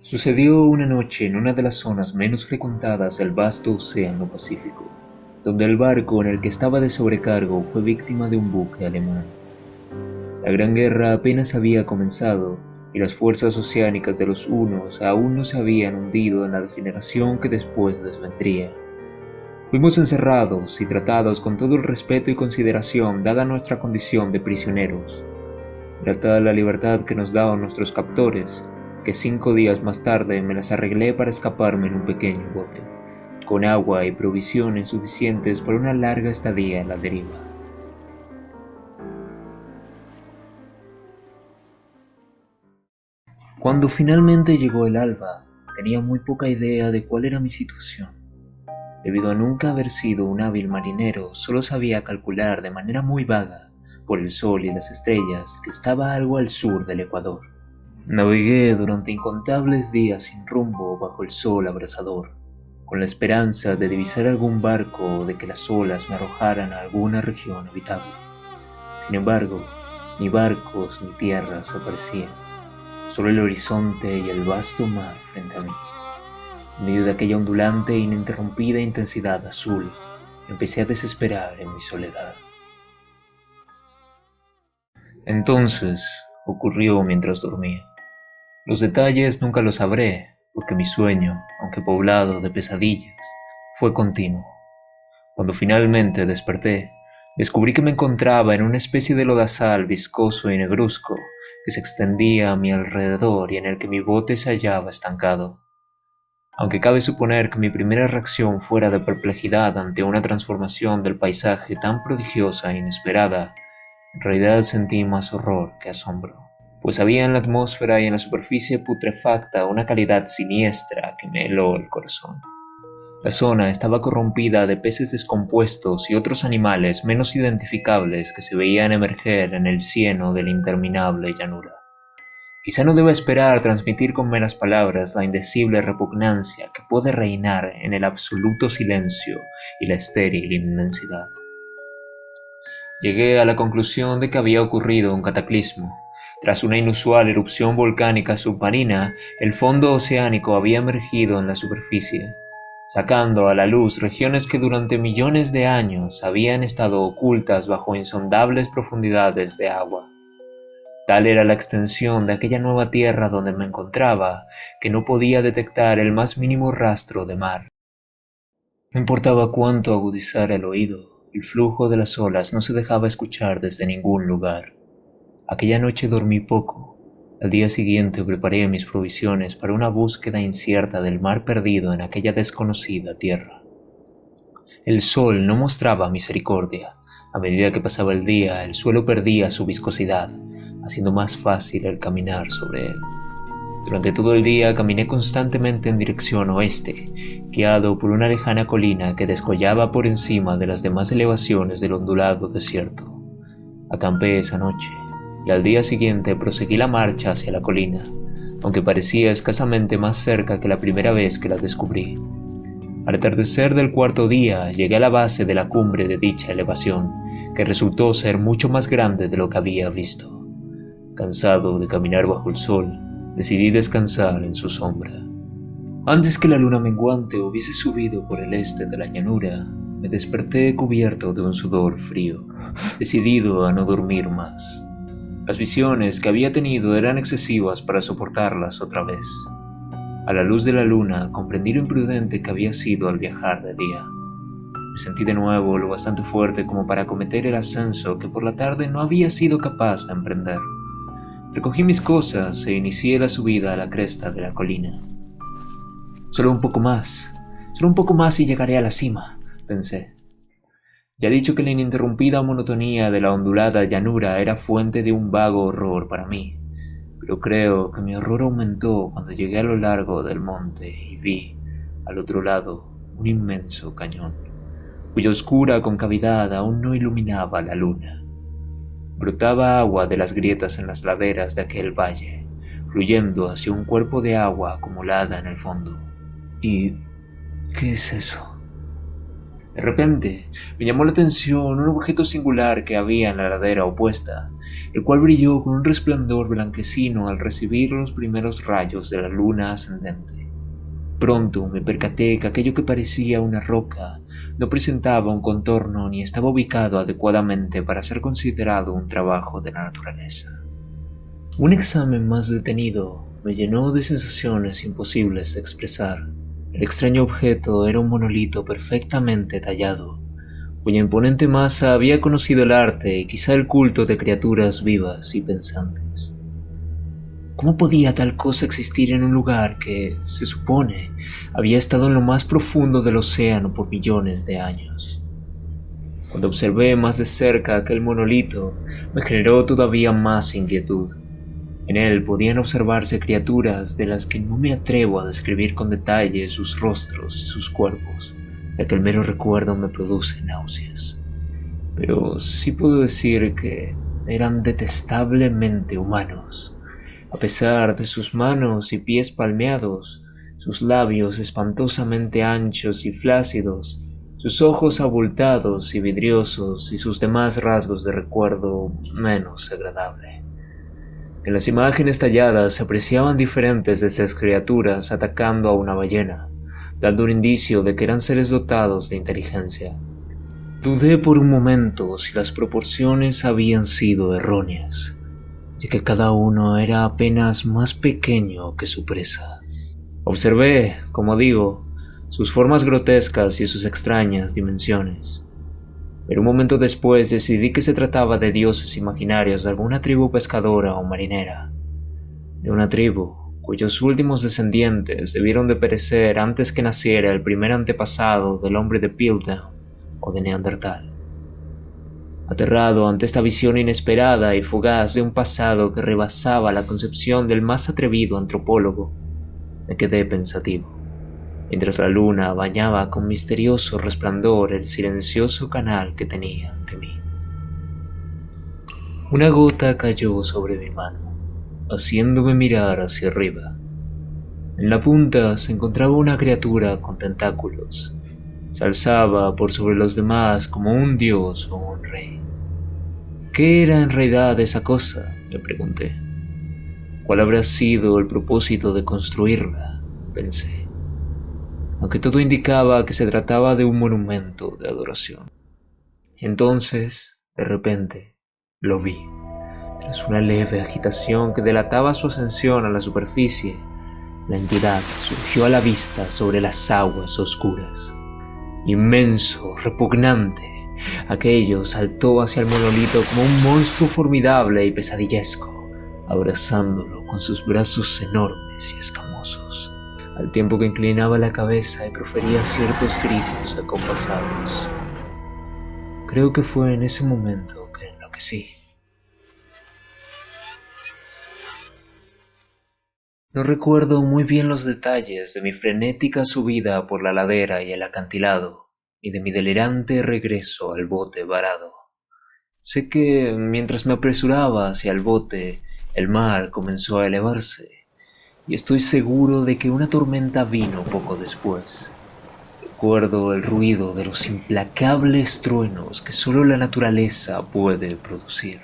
Sucedió una noche en una de las zonas menos frecuentadas del vasto Océano Pacífico, donde el barco en el que estaba de sobrecargo fue víctima de un buque alemán. La Gran Guerra apenas había comenzado y las fuerzas oceánicas de los hunos aún no se habían hundido en la degeneración que después les vendría. Fuimos encerrados y tratados con todo el respeto y consideración dada nuestra condición de prisioneros. Era tal la libertad que nos daban nuestros captores, que 5 días más tarde me las arreglé para escaparme en un pequeño bote, con agua y provisiones suficientes para una larga estadía en la deriva. Cuando finalmente llegó el alba, tenía muy poca idea de cuál era mi situación. Debido a nunca haber sido un hábil marinero, solo sabía calcular de manera muy vaga, por el sol y las estrellas, que estaba algo al sur del Ecuador. Navegué durante incontables días sin rumbo bajo el sol abrasador, con la esperanza de divisar algún barco o de que las olas me arrojaran a alguna región habitable. Sin embargo, ni barcos ni tierras aparecían, solo el horizonte y el vasto mar frente a mí. En medio de aquella ondulante e ininterrumpida intensidad azul, empecé a desesperar en mi soledad. Entonces ocurrió mientras dormía. Los detalles nunca los sabré, porque mi sueño, aunque poblado de pesadillas, fue continuo. Cuando finalmente desperté, descubrí que me encontraba en una especie de lodazal viscoso y negruzco que se extendía a mi alrededor y en el que mi bote se hallaba estancado. Aunque cabe suponer que mi primera reacción fuera de perplejidad ante una transformación del paisaje tan prodigiosa e inesperada, en realidad sentí más horror que asombro, pues había en la atmósfera y en la superficie putrefacta una calidad siniestra que me heló el corazón. La zona estaba corrompida de peces descompuestos y otros animales menos identificables que se veían emerger en el cieno de la interminable llanura. Quizá no deba esperar transmitir con meras palabras la indecible repugnancia que puede reinar en el absoluto silencio y la estéril inmensidad. Llegué a la conclusión de que había ocurrido un cataclismo. Tras una inusual erupción volcánica submarina, el fondo oceánico había emergido en la superficie, sacando a la luz regiones que durante millones de años habían estado ocultas bajo insondables profundidades de agua. Tal era la extensión de aquella nueva tierra donde me encontraba, que no podía detectar el más mínimo rastro de mar. No importaba cuánto agudizara el oído, el flujo de las olas no se dejaba escuchar desde ningún lugar. Aquella noche dormí poco. Al día siguiente preparé mis provisiones para una búsqueda incierta del mar perdido en aquella desconocida tierra. El sol no mostraba misericordia. A medida que pasaba el día, el suelo perdía su viscosidad, haciendo más fácil el caminar sobre él. Durante todo el día caminé constantemente en dirección oeste, guiado por una lejana colina que descollaba por encima de las demás elevaciones del ondulado desierto. Acampé esa noche, y al día siguiente proseguí la marcha hacia la colina, aunque parecía escasamente más cerca que la primera vez que la descubrí. Al atardecer del cuarto día llegué a la base de la cumbre de dicha elevación, que resultó ser mucho más grande de lo que había visto. Cansado de caminar bajo el sol, decidí descansar en su sombra. Antes que la luna menguante hubiese subido por el este de la llanura, me desperté cubierto de un sudor frío, decidido a no dormir más. Las visiones que había tenido eran excesivas para soportarlas otra vez. A la luz de la luna comprendí lo imprudente que había sido al viajar de día. Me sentí de nuevo lo bastante fuerte como para acometer el ascenso que por la tarde no había sido capaz de emprender. Recogí mis cosas e inicié la subida a la cresta de la colina. Solo un poco más y llegaré a la cima, pensé. Ya he dicho que la ininterrumpida monotonía de la ondulada llanura era fuente de un vago horror para mí, pero creo que mi horror aumentó cuando llegué a lo largo del monte y vi, al otro lado, un inmenso cañón, cuya oscura concavidad aún no iluminaba la luna. Brotaba agua de las grietas en las laderas de aquel valle, fluyendo hacia un cuerpo de agua acumulada en el fondo. ¿Y qué es eso? De repente, me llamó la atención un objeto singular que había en la ladera opuesta, el cual brilló con un resplandor blanquecino al recibir los primeros rayos de la luna ascendente. Pronto me percaté que aquello que parecía una roca no presentaba un contorno ni estaba ubicado adecuadamente para ser considerado un trabajo de la naturaleza. Un examen más detenido me llenó de sensaciones imposibles de expresar. El extraño objeto era un monolito perfectamente tallado, cuya imponente masa había conocido el arte y quizá el culto de criaturas vivas y pensantes. ¿Cómo podía tal cosa existir en un lugar que, se supone, había estado en lo más profundo del océano por millones de años? Cuando observé más de cerca aquel monolito, me generó todavía más inquietud. En él podían observarse criaturas de las que no me atrevo a describir con detalle sus rostros y sus cuerpos, ya que el mero recuerdo me produce náuseas. Pero sí puedo decir que eran detestablemente humanos. A pesar de sus manos y pies palmeados, sus labios espantosamente anchos y flácidos, sus ojos abultados y vidriosos y sus demás rasgos de recuerdo menos agradable. En las imágenes talladas se apreciaban diferentes de estas criaturas atacando a una ballena, dando un indicio de que eran seres dotados de inteligencia. Dudé por un momento si las proporciones habían sido erróneas, ya que cada uno era apenas más pequeño que su presa. Observé, como digo, sus formas grotescas y sus extrañas dimensiones. Pero un momento después decidí que se trataba de dioses imaginarios de alguna tribu pescadora o marinera, de una tribu cuyos últimos descendientes debieron de perecer antes que naciera el primer antepasado del hombre de Piltdown o de Neandertal. Aterrado ante esta visión inesperada y fugaz de un pasado que rebasaba la concepción del más atrevido antropólogo, me quedé pensativo, mientras la luna bañaba con misterioso resplandor el silencioso canal que tenía ante mí. Una gota cayó sobre mi mano, haciéndome mirar hacia arriba. En la punta se encontraba una criatura con tentáculos. Se alzaba por sobre los demás como un dios o un rey. ¿Qué era en realidad esa cosa?, me pregunté. ¿Cuál habrá sido el propósito de construirla?, pensé, aunque todo indicaba que se trataba de un monumento de adoración. Entonces, de repente, lo vi. Tras una leve agitación que delataba su ascensión a la superficie, la entidad surgió a la vista sobre las aguas oscuras. Inmenso, repugnante, aquello saltó hacia el monolito como un monstruo formidable y pesadillesco, abrazándolo con sus brazos enormes y escamosos, al tiempo que inclinaba la cabeza y profería ciertos gritos acompasados. Creo que fue en ese momento que enloquecí. No recuerdo muy bien los detalles de mi frenética subida por la ladera y el acantilado, y de mi delirante regreso al bote varado. Sé que, mientras me apresuraba hacia el bote, el mar comenzó a elevarse, y estoy seguro de que una tormenta vino poco después. Recuerdo el ruido de los implacables truenos que solo la naturaleza puede producir.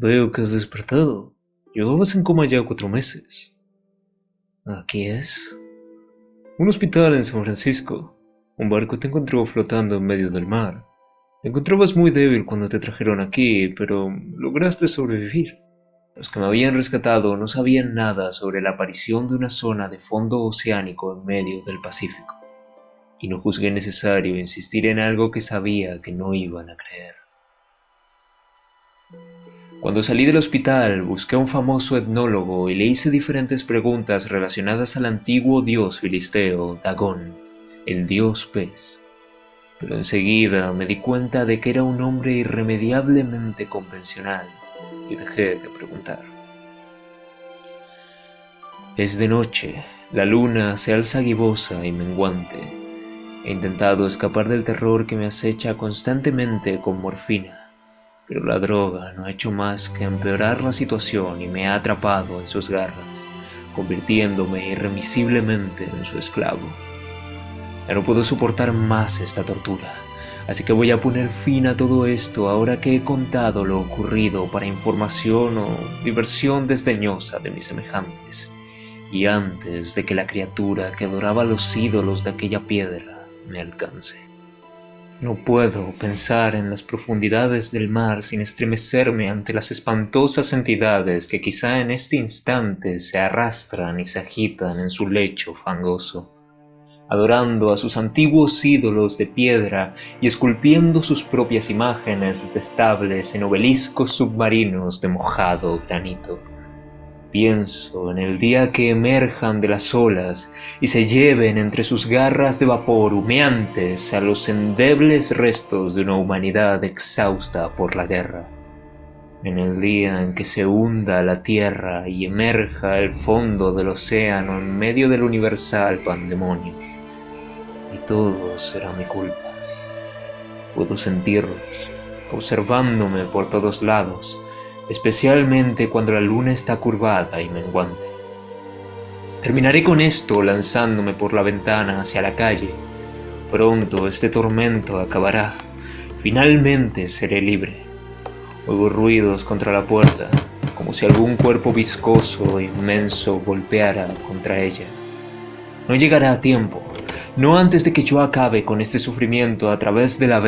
Veo que has despertado. Llevabas en coma ya 4 meses. ¿Aquí es? Un hospital en San Francisco. Un barco te encontró flotando en medio del mar. Te encontrabas muy débil cuando te trajeron aquí, pero lograste sobrevivir. Los que me habían rescatado no sabían nada sobre la aparición de una zona de fondo oceánico en medio del Pacífico, y no juzgué necesario insistir en algo que sabía que no iban a creer. Cuando salí del hospital, busqué a un famoso etnólogo y le hice diferentes preguntas relacionadas al antiguo dios filisteo Dagón, el dios pez. Pero enseguida me di cuenta de que era un hombre irremediablemente convencional y dejé de preguntar. Es de noche, la luna se alza gibosa y menguante. He intentado escapar del terror que me acecha constantemente con morfina, pero la droga no ha hecho más que empeorar la situación y me ha atrapado en sus garras, convirtiéndome irremisiblemente en su esclavo. Ya no puedo soportar más esta tortura, así que voy a poner fin a todo esto ahora que he contado lo ocurrido para información o diversión desdeñosa de mis semejantes, y antes de que la criatura que adoraba los ídolos de aquella piedra me alcance. No puedo pensar en las profundidades del mar sin estremecerme ante las espantosas entidades que quizá en este instante se arrastran y se agitan en su lecho fangoso, adorando a sus antiguos ídolos de piedra y esculpiendo sus propias imágenes detestables en obeliscos submarinos de mojado granito. Pienso en el día que emerjan de las olas y se lleven entre sus garras de vapor humeantes a los endebles restos de una humanidad exhausta por la guerra. En el día en que se hunda la tierra y emerja el fondo del océano en medio del universal pandemonio. Y todo será mi culpa. Puedo sentirlos, observándome por todos lados, especialmente cuando la luna está curvada y menguante. Terminaré con esto lanzándome por la ventana hacia la calle. Pronto este tormento acabará. Finalmente seré libre. Oigo ruidos contra la puerta, como si algún cuerpo viscoso e inmenso golpeara contra ella. No llegará a tiempo, no antes de que yo acabe con este sufrimiento a través de la